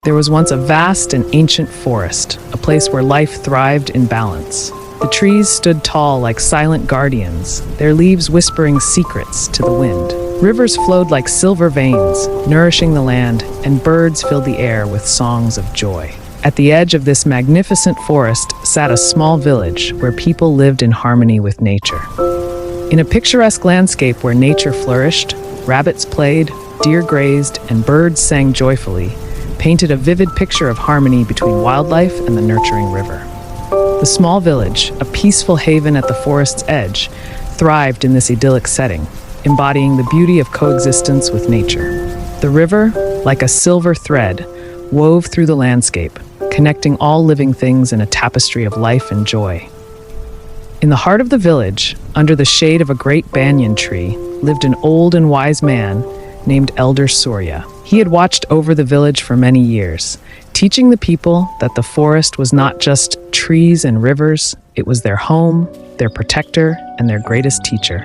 There was once a vast and ancient forest, a place where life thrived in balance. The trees stood tall like silent guardians, their leaves whispering secrets to the wind. Rivers flowed like silver veins, nourishing the land, and birds filled the air with songs of joy. At the edge of this magnificent forest sat a small village where people lived in harmony with nature. In a picturesque landscape where nature flourished, rabbits played, deer grazed, and birds sang joyfully, painted a vivid picture of harmony between wildlife and the nurturing river. The small village, a peaceful haven at the forest's edge, thrived in this idyllic setting, embodying the beauty of coexistence with nature. The river, like a silver thread, wove through the landscape, connecting all living things in a tapestry of life and joy. In the heart of the village, under the shade of a great banyan tree, lived an old and wise man named Elder Surya. He had watched over the village for many years, teaching the people that the forest was not just trees and rivers, it was their home, their protector, and their greatest teacher.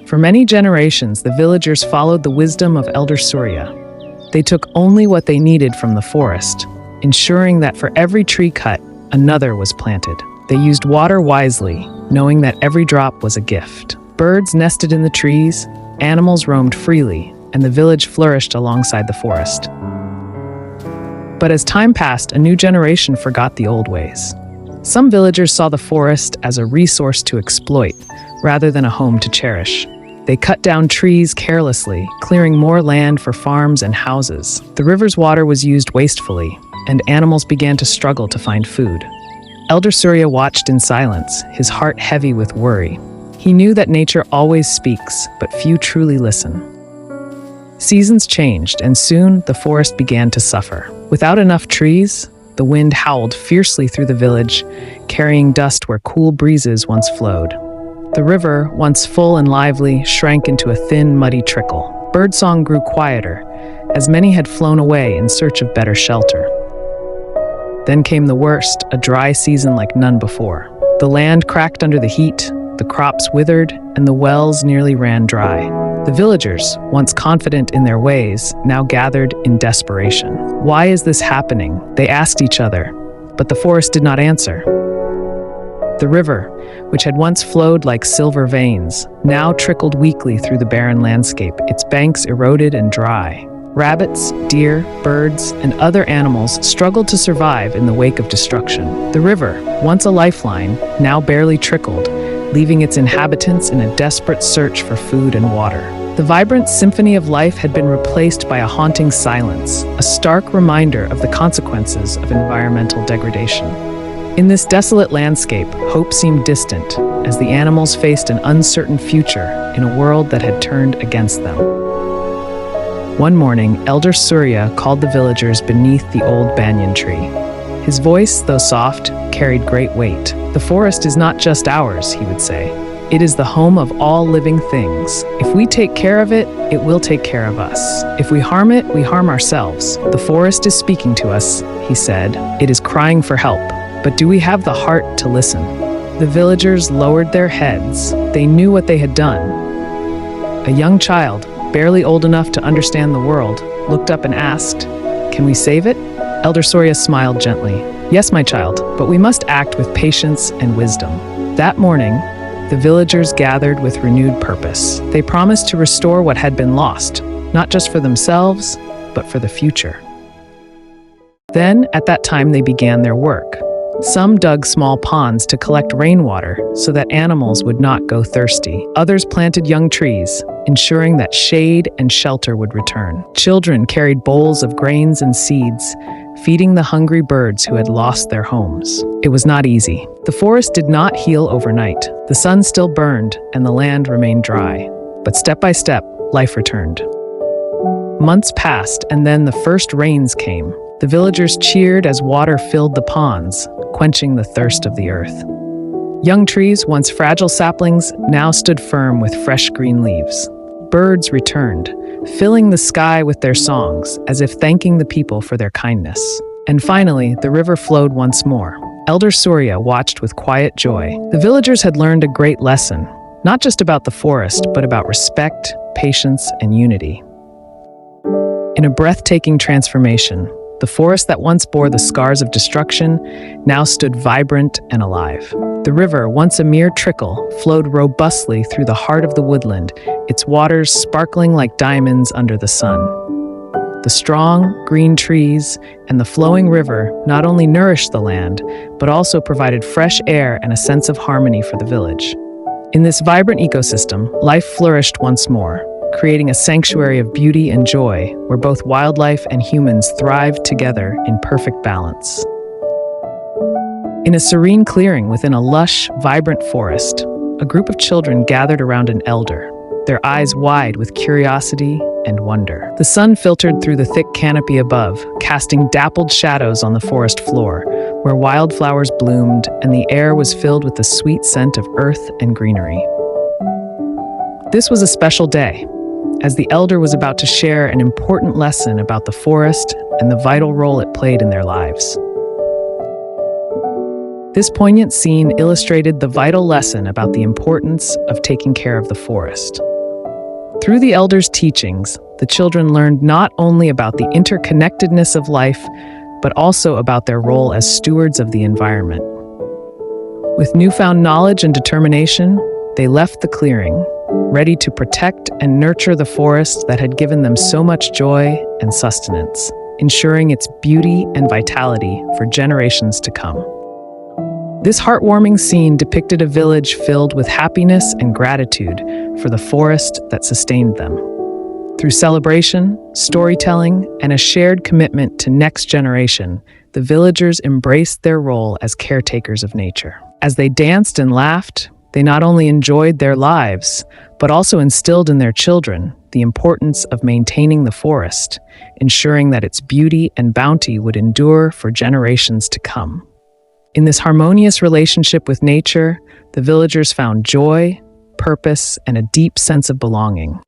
For many generations, the villagers followed the wisdom of Elder Surya. They took only what they needed from the forest, ensuring that for every tree cut, another was planted. They used water wisely, knowing that every drop was a gift. Birds nested in the trees, animals roamed freely, and the village flourished alongside the forest. But as time passed, a new generation forgot the old ways. Some villagers saw the forest as a resource to exploit, rather than a home to cherish. They cut down trees carelessly, clearing more land for farms and houses. The river's water was used wastefully, and animals began to struggle to find food. Elder Surya watched in silence, his heart heavy with worry. He knew that nature always speaks, but few truly listen. Seasons changed, and soon the forest began to suffer. Without enough trees, the wind howled fiercely through the village, carrying dust where cool breezes once flowed. The river, once full and lively, shrank into a thin, muddy trickle. Birdsong grew quieter, as many had flown away in search of better shelter. Then came the worst, a dry season like none before. The land cracked under the heat, the crops withered, and the wells nearly ran dry. The villagers, once confident in their ways, now gathered in desperation. "Why is this happening?" they asked each other, but the forest did not answer. The river, which had once flowed like silver veins, now trickled weakly through the barren landscape, its banks eroded and dry. Rabbits, deer, birds, and other animals struggled to survive in the wake of destruction. The river, once a lifeline, now barely trickled, leaving its inhabitants in a desperate search for food and water. The vibrant symphony of life had been replaced by a haunting silence, a stark reminder of the consequences of environmental degradation. In this desolate landscape, hope seemed distant, as the animals faced an uncertain future in a world that had turned against them. One morning, Elder Surya called the villagers beneath the old banyan tree. His voice, though soft, carried great weight. "The forest is not just ours," he would say. "It is the home of all living things. If we take care of it, it will take care of us. If we harm it, we harm ourselves. The forest is speaking to us," he said. "It is crying for help. But do we have the heart to listen?" The villagers lowered their heads. They knew what they had done. A young child, barely old enough to understand the world, looked up and asked, "Can we save it?" Elder Surya smiled gently. "Yes, my child, but we must act with patience and wisdom." That morning, the villagers gathered with renewed purpose. They promised to restore what had been lost, not just for themselves, but for the future. Then, at that time, they began their work. Some dug small ponds to collect rainwater so that animals would not go thirsty. Others planted young trees, ensuring that shade and shelter would return. Children carried bowls of grains and seeds, feeding the hungry birds who had lost their homes. It was not easy. The forest did not heal overnight. The sun still burned and the land remained dry. But step by step, life returned. Months passed, and then the first rains came. The villagers cheered as water filled the ponds, quenching the thirst of the earth. Young trees, once fragile saplings, now stood firm with fresh green leaves. Birds returned, filling the sky with their songs, as if thanking the people for their kindness. And finally, the river flowed once more. Elder Surya watched with quiet joy. The villagers had learned a great lesson, not just about the forest, but about respect, patience, and unity. In a breathtaking transformation, the forest that once bore the scars of destruction now stood vibrant and alive. The river, once a mere trickle, flowed robustly through the heart of the woodland, its waters sparkling like diamonds under the sun. The strong, green trees and the flowing river not only nourished the land, but also provided fresh air and a sense of harmony for the village. In this vibrant ecosystem, life flourished once more, creating a sanctuary of beauty and joy where both wildlife and humans thrived together in perfect balance. In a serene clearing within a lush, vibrant forest, a group of children gathered around an elder, their eyes wide with curiosity and wonder. The sun filtered through the thick canopy above, casting dappled shadows on the forest floor, where wildflowers bloomed and the air was filled with the sweet scent of earth and greenery. This was a special day, as the elder was about to share an important lesson about the forest and the vital role it played in their lives. This poignant scene illustrated the vital lesson about the importance of taking care of the forest. Through the elder's teachings, the children learned not only about the interconnectedness of life, but also about their role as stewards of the environment. With newfound knowledge and determination, they left the clearing, ready to protect and nurture the forest that had given them so much joy and sustenance, ensuring its beauty and vitality for generations to come. This heartwarming scene depicted a village filled with happiness and gratitude for the forest that sustained them. Through celebration, storytelling, and a shared commitment to next generation, the villagers embraced their role as caretakers of nature. As they danced and laughed, they not only enjoyed their lives, but also instilled in their children the importance of maintaining the forest, ensuring that its beauty and bounty would endure for generations to come. In this harmonious relationship with nature, the villagers found joy, purpose, and a deep sense of belonging.